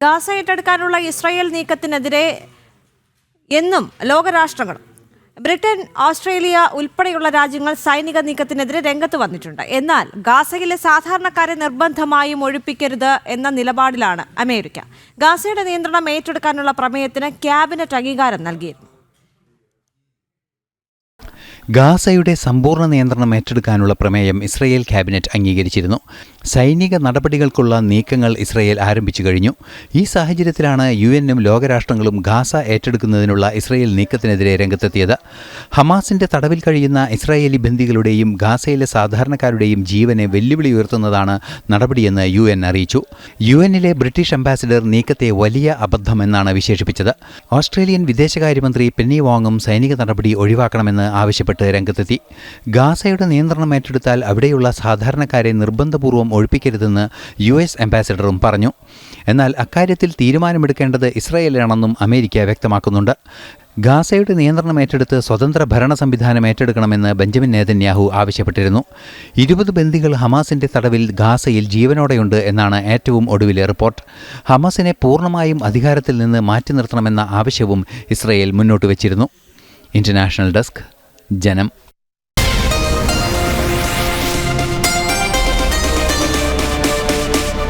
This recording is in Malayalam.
ഗാസ ഏറ്റെടുക്കാനുള്ള ഇസ്രായേൽ നീക്കത്തിനെതിരെ എന്നും ലോകരാഷ്ട്രങ്ങൾ ബ്രിട്ടൻ, ഓസ്ട്രേലിയ ഉൾപ്പെടെയുള്ള രാജ്യങ്ങൾ സൈനിക നീക്കത്തിനെതിരെ രംഗത്ത് വന്നിട്ടുണ്ട്. എന്നാൽ ഗാസയിലെ സാധാരണക്കാരെ നിർബന്ധമായും ഒഴിപ്പിക്കരുത് എന്ന നിലപാടിലാണ് അമേരിക്ക. ഗാസയുടെ നിയന്ത്രണം ഏറ്റെടുക്കാനുള്ള പ്രമേയത്തിന് ക്യാബിനറ്റ് അംഗീകാരം നൽകിയിരുന്നു. ഗാസയുടെ സമ്പൂർണ്ണ നിയന്ത്രണം ഏറ്റെടുക്കാനുള്ള പ്രമേയം ഇസ്രയേൽ ക്യാബിനറ്റ് അംഗീകരിച്ചിരുന്നു. സൈനിക നടപടികൾക്കുള്ള നീക്കങ്ങൾ ഇസ്രയേൽ ആരംഭിച്ചു കഴിഞ്ഞു. ഈ സാഹചര്യത്തിലാണ് UN-ഉം ലോകരാഷ്ട്രങ്ങളും ഗാസ ഏറ്റെടുക്കുന്നതിനുള്ള ഇസ്രയേൽ നീക്കത്തിനെതിരെ രംഗത്തെത്തിയത്. ഹമാസിന്റെ തടവിൽ കഴിയുന്ന ഇസ്രായേലി ബന്ദികളുടെയും ഗാസയിലെ സാധാരണക്കാരുടെയും ജീവനെ വെല്ലുവിളി ഉയർത്തുന്നതാണ് നടപടിയെന്ന് UN അറിയിച്ചു. UN-ലെ ബ്രിട്ടീഷ് അംബാസിഡർ നീക്കത്തെ വലിയ അബദ്ധമെന്നാണ് വിശേഷിപ്പിച്ചത്. ഓസ്ട്രേലിയൻ വിദേശകാര്യമന്ത്രി പെന്നി വോങ്ങും സൈനിക നടപടി ഒഴിവാക്കണമെന്ന് ആവശ്യപ്പെട്ടു രംഗത്തെത്തി. ഗാസയുടെ നിയന്ത്രണം ഏറ്റെടുത്താൽ അവിടെയുള്ള സാധാരണക്കാരെ നിർബന്ധപൂർവ്വം ഒഴിപ്പിക്കരുതെന്ന് US അംബാസിഡറും പറഞ്ഞു. എന്നാൽ അക്കാര്യത്തിൽ തീരുമാനമെടുക്കേണ്ടത് ഇസ്രായേലാണെന്നും അമേരിക്ക വ്യക്തമാക്കുന്നുണ്ട്. ഗാസയുടെ നിയന്ത്രണം ഏറ്റെടുത്ത് സ്വതന്ത്ര ഭരണ സംവിധാനം ഏറ്റെടുക്കണമെന്ന് ബെഞ്ചമിൻ നെതന്യാഹു ആവശ്യപ്പെട്ടിരുന്നു. 20 ബന്ദികൾ ഹമാസിന്റെ തടവിൽ ഗാസയിൽ ജീവനോടെയുണ്ട് എന്നാണ് ഏറ്റവും ഒടുവിലെ റിപ്പോർട്ട്. ഹമാസിനെ പൂർണ്ണമായും അധികാരത്തിൽ നിന്ന് മാറ്റി നിർത്തണമെന്ന ആവശ്യവും ഇസ്രായേൽ മുന്നോട്ട് വച്ചിരുന്നു. ഇന്റർനാഷണൽ ഡെസ്ക്, ജനം.